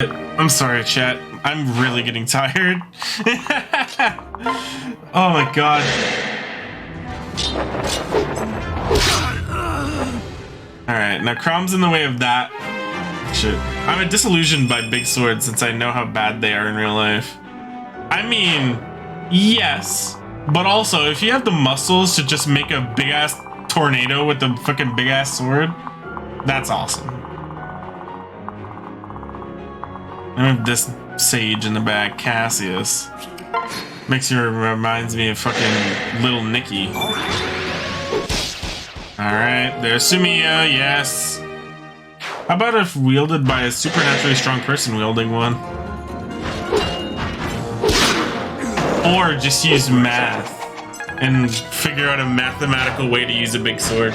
I'm sorry, chat. I'm really getting tired. Oh my god. Alright, now Crom's in the way of that. Shit. I'm disillusioned by big swords since I know how bad they are in real life. I mean, yes, but also if you have the muscles to just make a big ass tornado with a fucking big ass sword, that's awesome. I have this sage in the back, Cassius. Reminds me of fucking Little Nicky. Alright, there's Sumiya, yes. How about if wielded by a supernaturally strong person wielding one? Or just use math and figure out a mathematical way to use a big sword.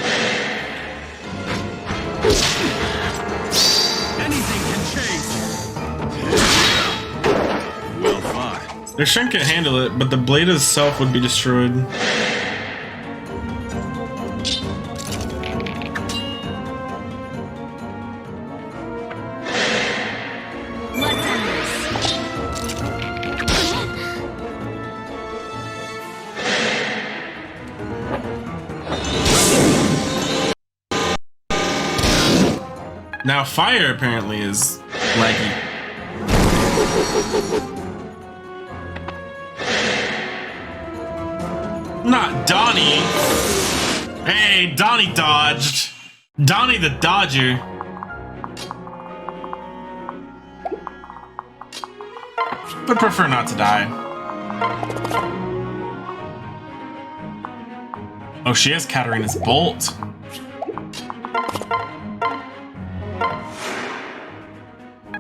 Their shrink can't handle it, but the blade itself would be destroyed. Now fire apparently is laggy. Not Donnie. Hey, Donnie dodged. Donnie the Dodger. But prefer not to die. Oh, she has Katarina's bolt.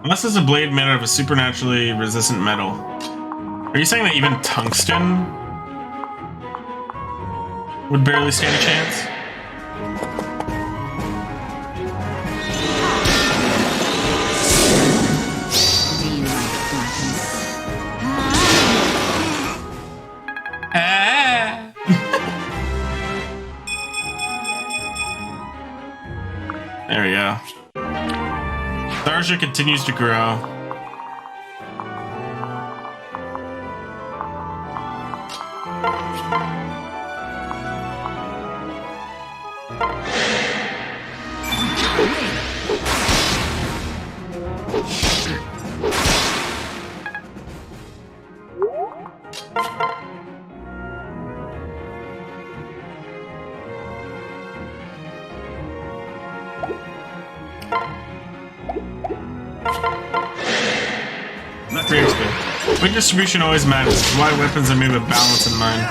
Unless it's a blade made out of a supernaturally resistant metal. Are you saying that even tungsten would barely stand a chance? There we go. Tharja continues to grow. Weight distribution always matters. This is why weapons are made with balance in mind.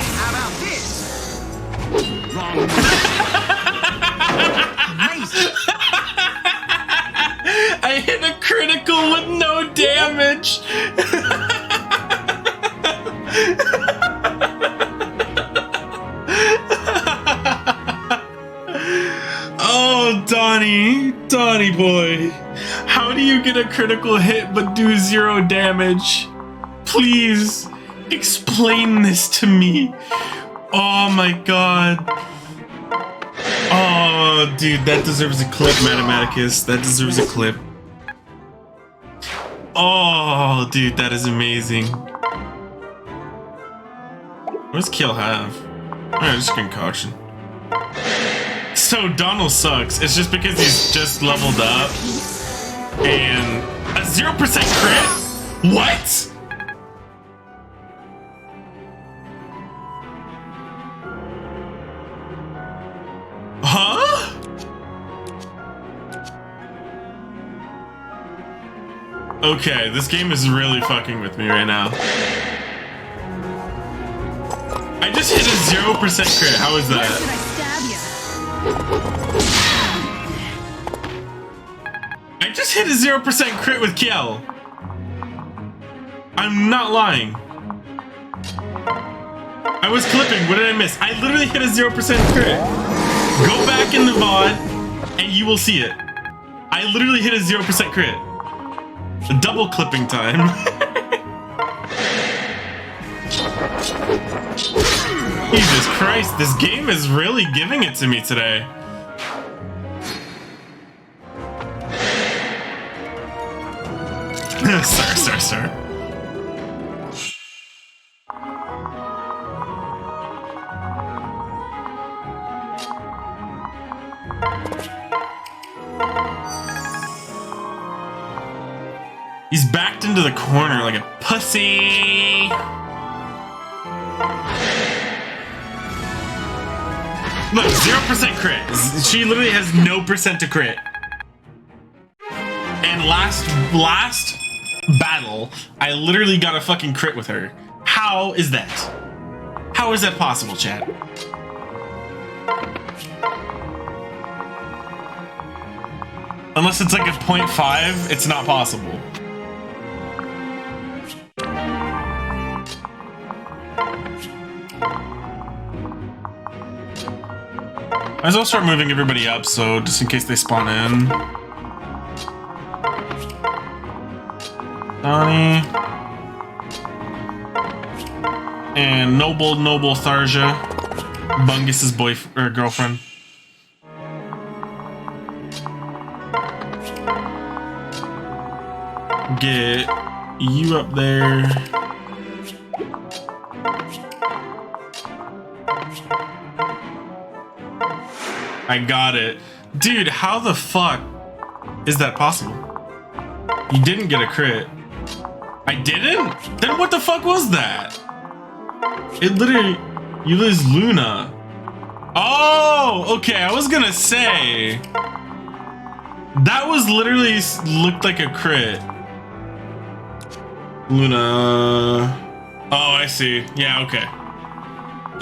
I hit a critical with no damage. Oh, Donnie boy. How do you get a critical hit but do 0 damage? Please explain this to me. Oh my god. Oh, dude, that deserves a clip, Mathematicus. That deserves a clip. Oh, dude, that is amazing. What does Kjelle have? Alright, just concoction. So Donald sucks. It's just because he's just leveled up. And a 0% crit? What? Huh? Okay, this game is really fucking with me right now. I just hit a 0% crit. How is that? I just hit a 0% crit with Kjelle. I'm not lying. I was clipping. What did I miss? I literally hit a 0% crit. Go back in the VOD and you will see it. I literally hit a 0% crit. A double clipping time. Jesus Christ, this game is really giving it to me today. Sir. He's backed into the corner like a pussy. Look, 0% crit. She literally has no percent to crit. And last battle, I literally got a fucking crit with her. How is that? How is that possible, chat? Unless it's like a 0.5, it's not possible. Might as well start moving everybody up, so just in case they spawn in. Donnie. And Noble Tharja. Bungus's boyfriend or girlfriend. Get you up there. I got it. Dude, how the fuck is that possible? You didn't get a crit. I didn't? Then what the fuck was that? It literally... You lose Luna. Oh, okay. I was gonna say... That was literally looked like a crit. Luna... Oh, I see. Yeah, okay.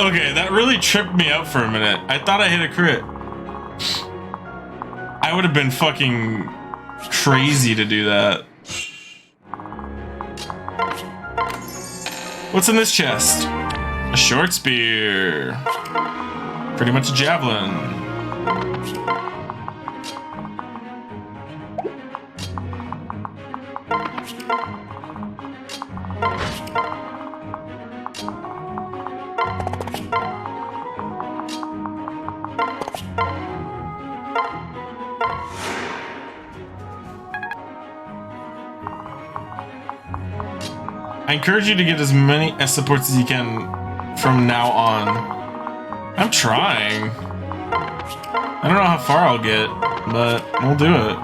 Okay, that really tripped me out for a minute. I thought I hit a crit. I would have been fucking crazy to do that. What's in this chest? A short spear. Pretty much a javelin. I encourage you to get as many S supports as you can from now on. I'm trying. I don't know how far I'll get, but we'll do it.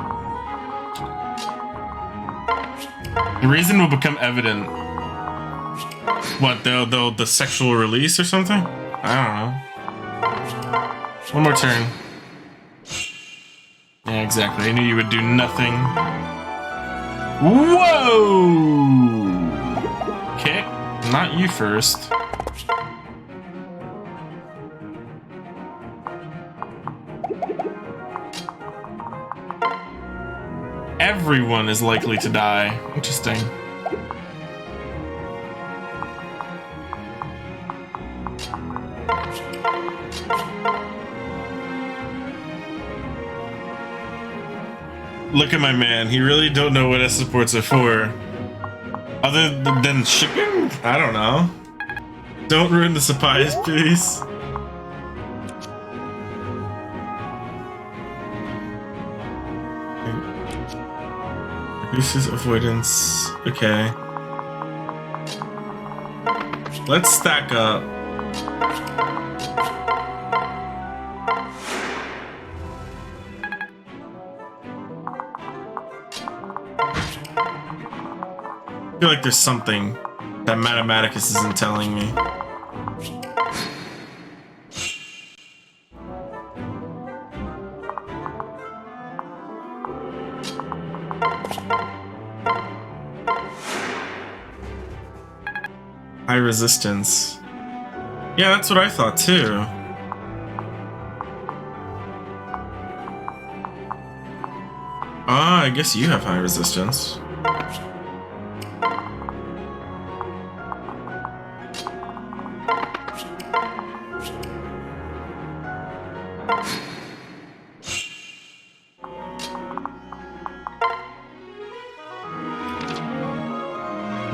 The reason will become evident. What, the sexual release or something? I don't know. One more turn. Yeah, exactly. I knew you would do nothing. Whoa! Kick? Not you first. Everyone is likely to die. Interesting. Look at my man. He really don't know what S supports are for. Other than shipping? I don't know. Don't ruin the supplies, please. Reduces avoidance. Okay. Let's stack up. I feel like there's something that Mathematicus isn't telling me. High resistance. Yeah, that's what I thought too. Ah, I guess you have high resistance.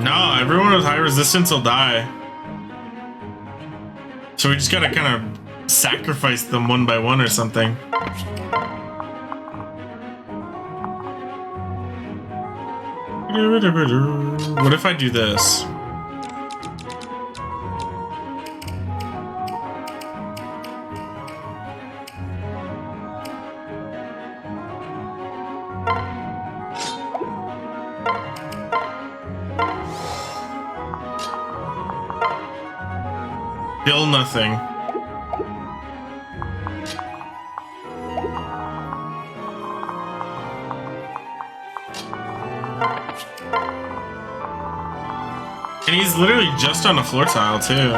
No, everyone with high resistance will die. So we just gotta kind of sacrifice them one by one or something. What if I do this? Still nothing. And he's literally just on a floor tile, too.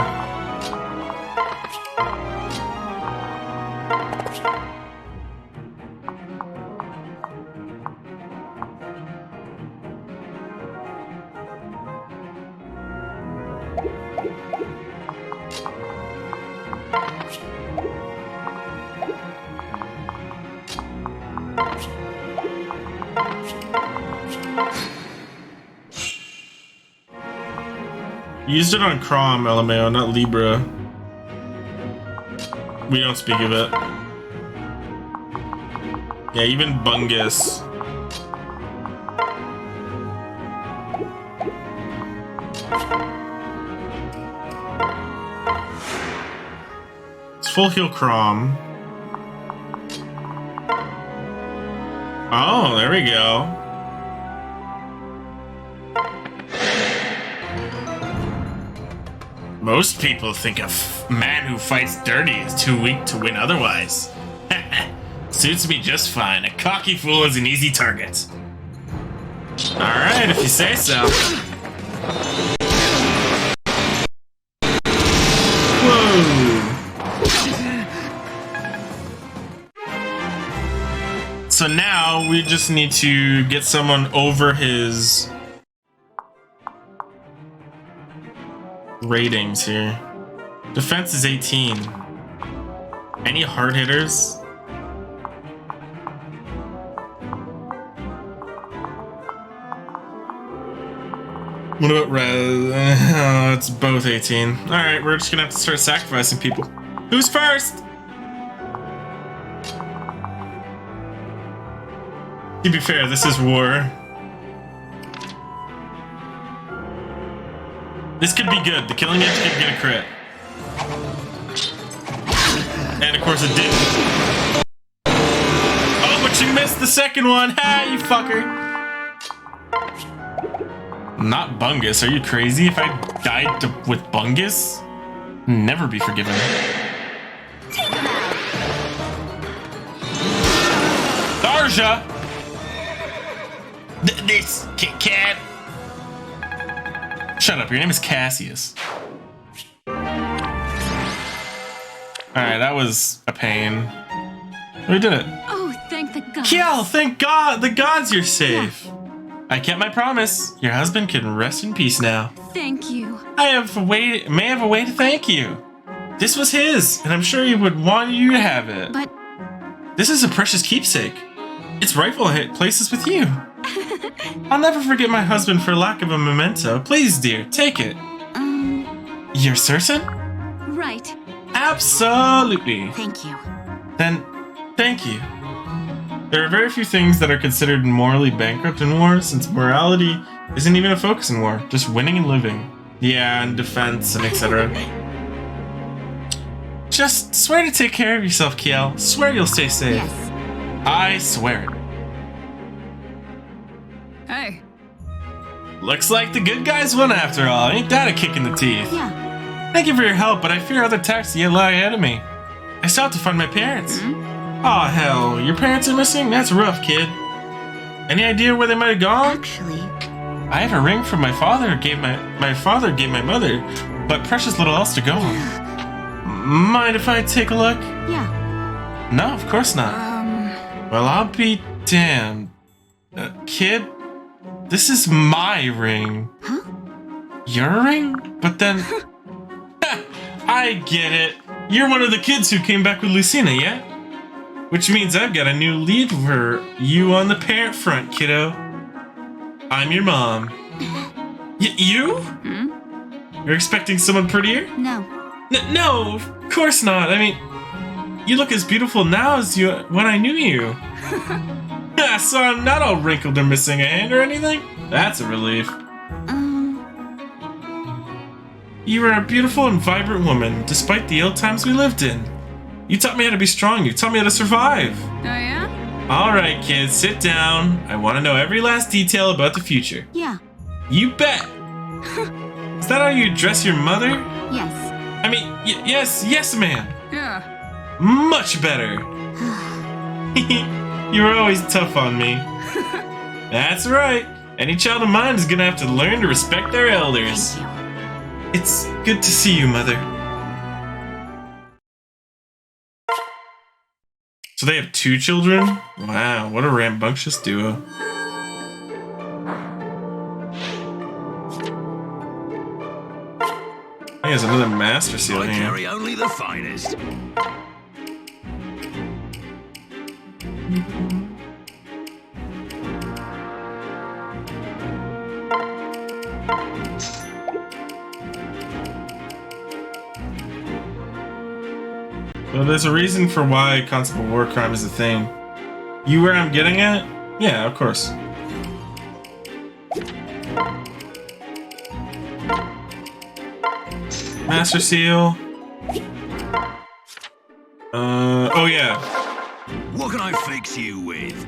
Used it on Crom, LMAO, not Libra. We don't speak of it. Yeah, even Bungus. It's full heal Crom. Oh, there we go. Most people think a man who fights dirty is too weak to win otherwise. Suits me just fine. A cocky fool is an easy target. Alright, if you say so. Whoa. So now we just need to get someone over his ratings here. Defense is 18. Any hard hitters? What about res? It's both 18. Alright, we're just gonna have to start sacrificing people. Who's first? To be fair, this is war. This could be good. The killing edge could get a crit. And of course it didn't. Oh, but you missed the second one. Ha, you fucker. Not Bungus. Are you crazy? If I died with Bungus, never be forgiven. Darja! This cat. Shut up, your name is Cassius. Alright, that was a pain. We did it. Oh, thank the gods. Kjelle, thank God! The gods, you're safe. Yeah. I kept my promise. Your husband can rest in peace now. Thank you. May have a way to thank you. This was his, and I'm sure he would want you to have it. But this is a precious keepsake. Its rightful place is with you. I'll never forget my husband for lack of a memento. Please, dear, take it. You're certain? Right. Absolutely. Thank you. Then, thank you. There are very few things that are considered morally bankrupt in war, since morality isn't even a focus in war, just winning and living. Yeah, and defense and etc. Just swear to take care of yourself, Kjelle. Swear you'll stay safe. Yes. I swear it. Hey. Looks like the good guys won after all. Ain't that a kick in the teeth? Yeah. Thank you for your help, but I fear other attacks yet lie ahead of me. I still have to find my parents. Aw, hell. Your parents are missing? That's rough, kid. Any idea where they might have gone? Actually, I have a ring from my father gave my mother, but precious little else to go on. Mind if I take a look? Yeah. No, of course not. Well, I'll be damned. Kid, this is my ring. Huh? Your ring? But then... I get it. You're one of the kids who came back with Lucina, yeah? Which means I've got a new lead for you on the parent front, kiddo. I'm your mom. You? You're expecting someone prettier? No. No, of course not. I mean, you look as beautiful now as when I knew you. So I'm not all wrinkled or missing a hand or anything? That's a relief. You were a beautiful and vibrant woman, despite the ill times we lived in. You taught me how to be strong. You taught me how to survive. Oh, yeah? Alright, kids, sit down. I want to know every last detail about the future. Yeah. You bet. Is that how you address your mother? Yes. I mean, yes, ma'am. Yeah. Much better. You were always tough on me. That's right. Any child of mine is gonna have to learn to respect their elders. Thank you. It's good to see you, Mother. So they have 2 children? Wow, what a rambunctious duo. There's another master seal I here. carry only the finest. Well, there's a reason for why concept of war crime is a thing. You where I'm getting at? Yeah, of course. Master Seal. Oh yeah. What can I fix you with?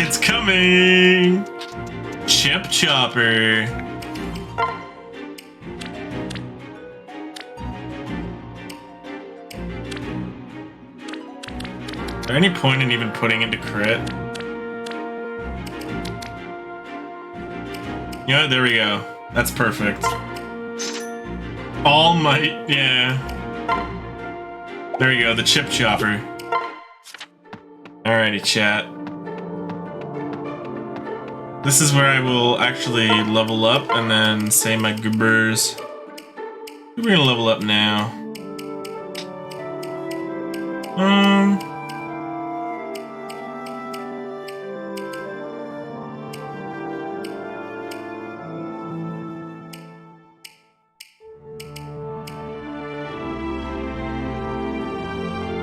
It's coming! Chip Chopper. Is there any point in even putting into crit? Yeah, there we go. That's perfect. All Might, yeah. There we go, the Chip Chopper. Alrighty, chat. This is where I will actually level up and then say my goobers. We're gonna level up now.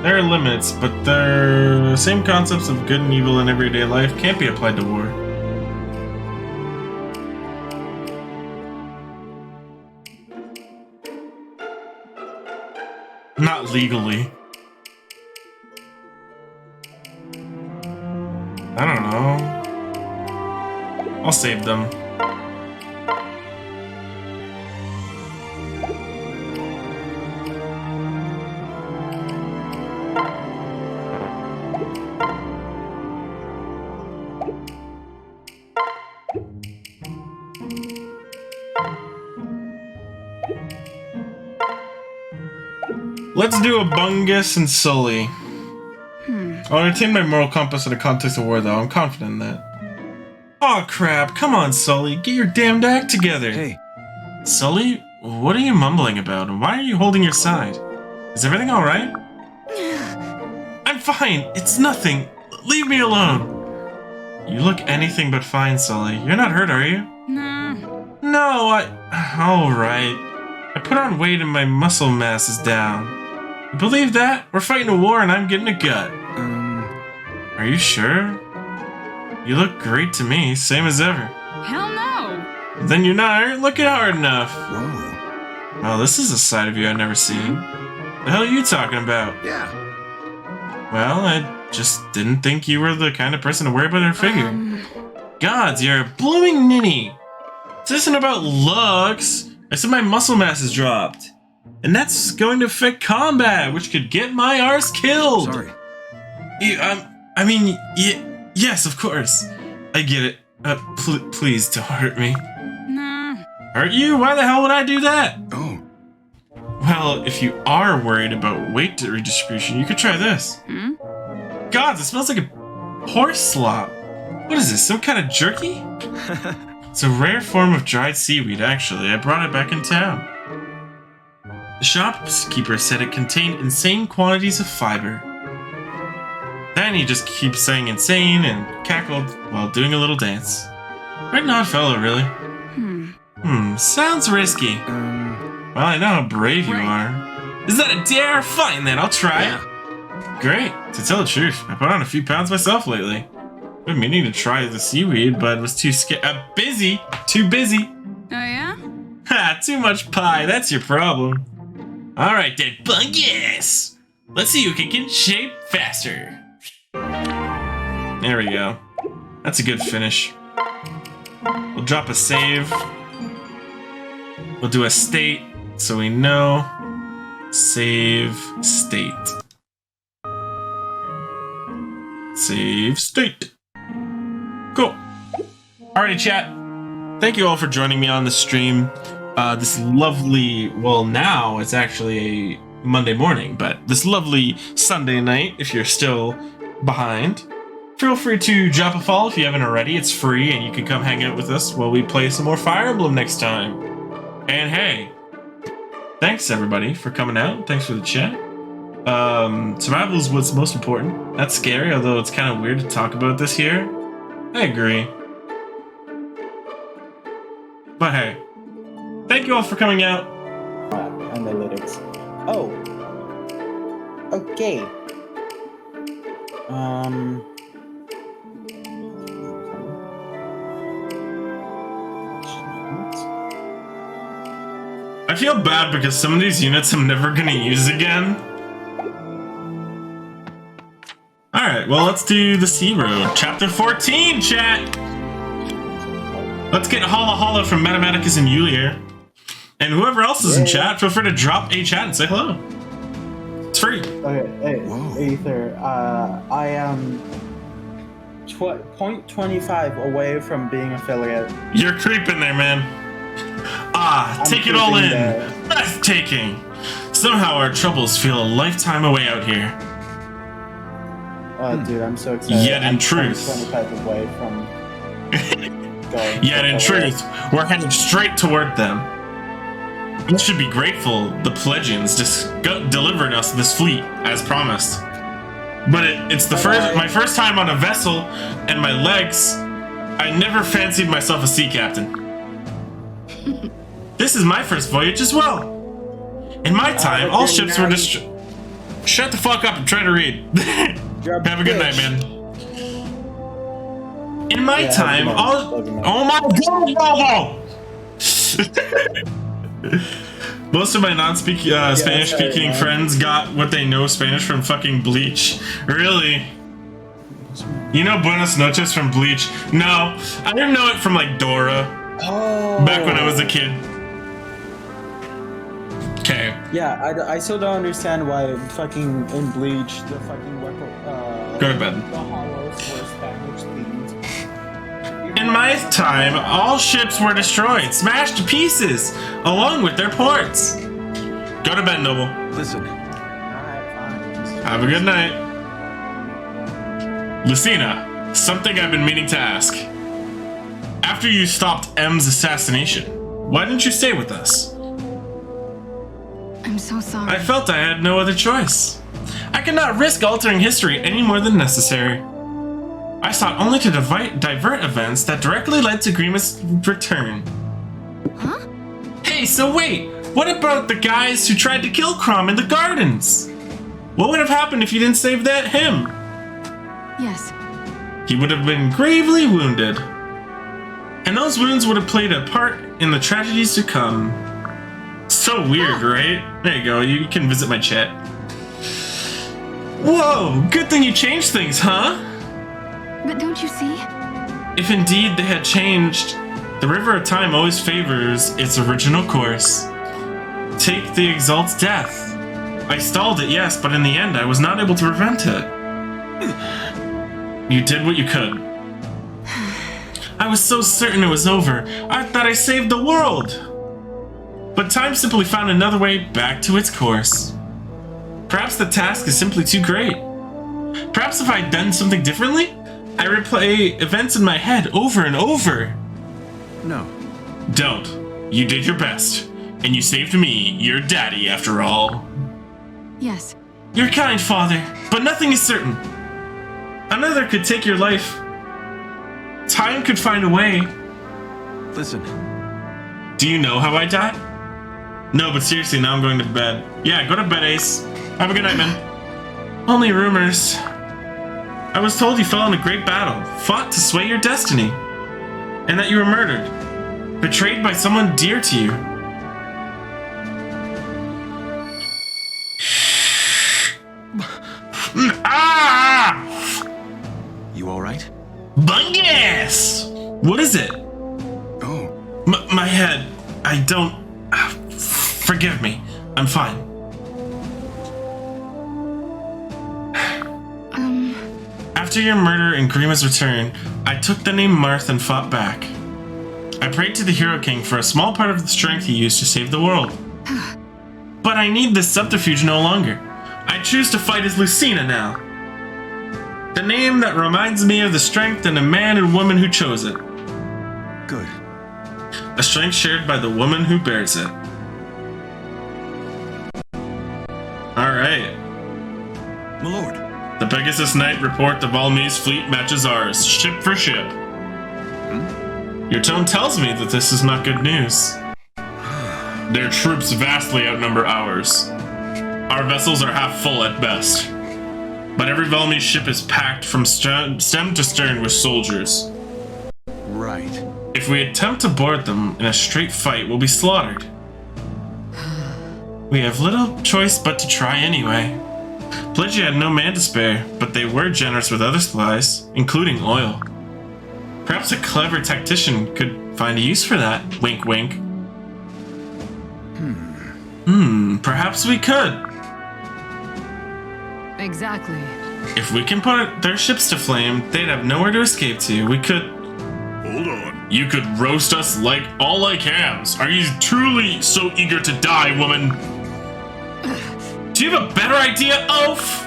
There are limits, but the same concepts of good and evil in everyday life can't be applied to war. Not legally. I don't know. I'll save them. Let's do a Bungus and Sully. I'll retain my moral compass in the context of war, though. I'm confident in that. Aw, crap. Come on, Sully. Get your damned act together. Hey. Sully, what are you mumbling about? And why are you holding your side? Is everything alright? I'm fine. It's nothing. Leave me alone. You look anything but fine, Sully. You're not hurt, are you? Nah. No, Alright. I put on weight and my muscle mass is down. You believe that? We're fighting a war and I'm getting a gut. Are you sure? You look great to me, same as ever. Hell no. Then you're not looking hard enough. Whoa. Well, this is a side of you I've never seen. The hell are you talking about? Yeah. Well, I just didn't think you were the kind of person to worry about her figure. Gods, you're a blooming ninny. This isn't about looks. I said my muscle mass has dropped. And that's going to affect combat, which could get my arse killed. Sorry. Yes, of course. I get it. Please don't hurt me. Nah. Hurt you? Why the hell would I do that? Oh. Well, if you are worried about weight redistribution, you could try this. Gods, it smells like a horse slop. What is this, some kind of jerky? It's a rare form of dried seaweed, actually. I brought it back in town. The shopkeeper said it contained insane quantities of fiber. Then he just keeps saying insane and cackled while doing a little dance. Quite an odd fellow, really. Sounds risky. Well, I know how brave you are. Is that a dare? Fine then, I'll try it. Great. To tell the truth, I put on a few pounds myself lately. I've been meaning to try the seaweed, but was too scared. Busy. Too busy. Oh, yeah? Ha, too much pie. That's your problem. Alright then, bungus! Let's see who can get in shape faster. There we go. That's a good finish. We'll drop a save. We'll do a state so we know. Save state. Save state. Cool. Alrighty, chat. Thank you all for joining me on the stream. This lovely, well, now it's actually a Monday morning, but this lovely Sunday night, if you're still behind, feel free to drop a follow if you haven't already. It's free, and you can come hang out with us while we play some more Fire Emblem next time. And hey, thanks everybody for coming out. Thanks for the chat. Survival is what's most important. That's scary, although it's kind of weird to talk about this here. I agree. But hey, thank you all for coming out. Analytics. Oh. Okay. I feel bad because some of these units I'm never gonna use again. Alright, well, let's do the Searoad. Chapter 14, chat! Let's get holla holla from Mathematicus and Yulier. And whoever else is in chat, feel free to drop a chat and say hello. It's free. Okay, hey, Aether, I am 0.25 away from being affiliate. You're creeping there, man. Take it all in. Breathtaking. Somehow our troubles feel a lifetime away out here. Dude, I'm so excited. Yet in truth. 25 away from going. Yet in truth, we're heading straight toward them. We should be grateful the Pledgians just delivered us this fleet, as promised. But it's my first time on a vessel, and my legs, I never fancied myself a sea captain. This is my first voyage as well. In my time, all ships were destroyed. Shut the fuck up, I'm trying to read. Have a good night, man. In my time, all... Oh my god, most of my Spanish-speaking friends got what they know Spanish from fucking Bleach. Really? You know Buenos noches from Bleach? No, I didn't know it from like Dora. Back when I was a kid. Okay. Yeah, I still don't understand why fucking in Bleach the fucking go to bed. The hollows were Spanish themed. In my time, all ships were destroyed, smashed to pieces, along with their ports. Go to bed, Noble. Listen. Have a good night. Lucina, something I've been meaning to ask. After you stopped M's assassination, why didn't you stay with us? I'm so sorry. I felt I had no other choice. I could not risk altering history any more than necessary. I sought only to divert events that directly led to Grima's return. Huh? Hey, so wait, what about the guys who tried to kill Crom in the gardens? What would have happened if you didn't save him? Yes. He would have been gravely wounded. And those wounds would have played a part in the tragedies to come. So weird, right? There you go, you can visit my chat. Whoa, good thing you changed things, huh? But don't you see? If indeed they had changed, the River of Time always favors its original course. Take the Exalt's death. I stalled it, yes, but in the end I was not able to prevent it. You did what you could. I was so certain it was over. I thought I saved the world. But time simply found another way back to its course. Perhaps the task is simply too great. Perhaps if I'd done something differently, I replay events in my head over and over. No. Don't. You did your best. And you saved me, your daddy, after all. Yes. You're kind, Father, but nothing is certain. Another could take your life. Time could find a way. Listen, Do you know how I died? No, but seriously, now I'm going to bed. Yeah, go to bed, Ace. Have a good night, man. Only rumors. I was told you fell in a great battle, fought to sway your destiny, and that you were murdered, betrayed by someone dear to you. Ah! you all right? Bungus! What is it? Oh, My head. I don't. Forgive me. I'm fine. After your murder and Grima's return, I took the name Marth and fought back. I prayed to the Hero King for a small part of the strength he used to save the world. But I need this subterfuge no longer. I choose to fight as Lucina now. The name that reminds me of the strength and the man and woman who chose it. good. A strength shared by the woman who bears it. Alright. My lord. The Pegasus Knight report the Valmese fleet matches ours, ship for ship. Your tone tells me that this is not good news. Their troops vastly outnumber ours. Our vessels are half full at best. But every Valmese ship is packed from stem to stern with soldiers. Right. If we attempt to board them in a straight fight, we'll be slaughtered. We have little choice but to try anyway. Pledge had no man to spare, but they were generous with other supplies, including oil. Perhaps a clever tactician could find a use for that. Wink, wink. Perhaps we could. Exactly. If we can put their ships to flame, they'd have nowhere to escape to. We could... Hold on. You could roast us like hams. Are you truly so eager to die, woman? Do you have a better idea, oaf?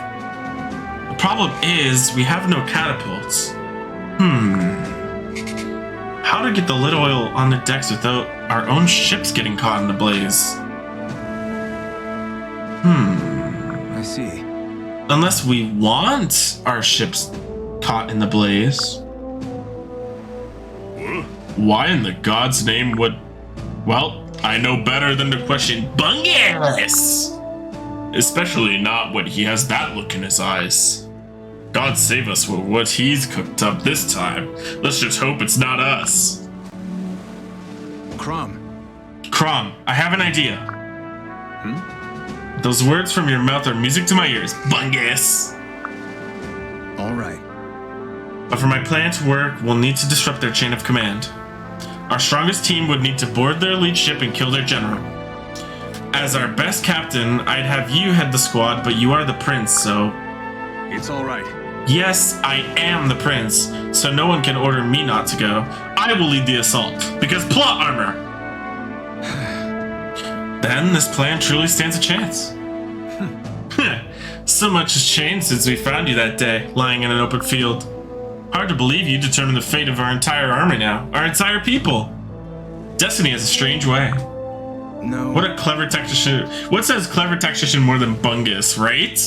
The problem is, we have no catapults. How to get the lit oil on the decks without our own ships getting caught in the blaze? I see. Unless we want our ships caught in the blaze. Why in the god's name would... Well, I know better than to question Bungus! Especially not when he has that look in his eyes. God save us with what he's cooked up this time. Let's just hope it's not us. Crom. Crom, I have an idea. Those words from your mouth are music to my ears, Bungus! All right. But for my plan to work, we'll need to disrupt their chain of command. Our strongest team would need to board their lead ship and kill their general. As our best captain, I'd have you head the squad, but you are the prince, so... It's all right. Yes, I am the prince, so no one can order me not to go. I will lead the assault, because plot armor! Then this plan truly stands a chance. So much has changed since we found you that day, lying in an open field. Hard to believe you determined the fate of our entire army now, our entire people. Destiny has a strange way. No. What a clever tactician. What says clever tactician more than Bungus, right?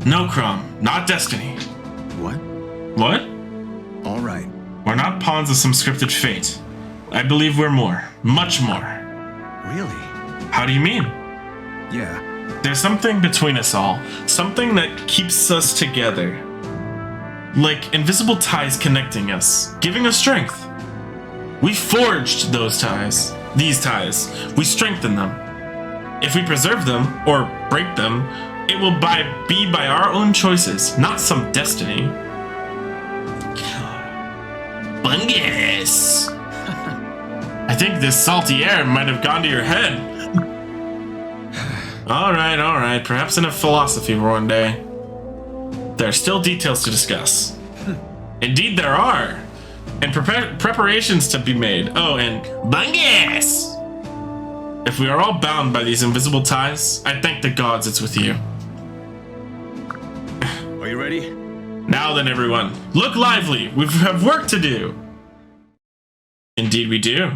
No, Crom, not destiny. What? What? All right. We're not pawns of some scripted fate. I believe we're more, much more. Really? How do you mean? Yeah. There's something between us all, something that keeps us together. Like invisible ties connecting us, giving us strength. We forged those ties, these ties. We strengthen them. If we preserve them, or break them, it will be by our own choices, not some destiny. Bungus! I think this salty air might have gone to your head. Alright, perhaps enough philosophy for one day. There are still details to discuss. Indeed there are. And preparations to be made. Oh, and Bungus! If we are all bound by these invisible ties, I thank the gods it's with you. Are you ready? Now then, everyone, look lively. We have work to do. Indeed we do.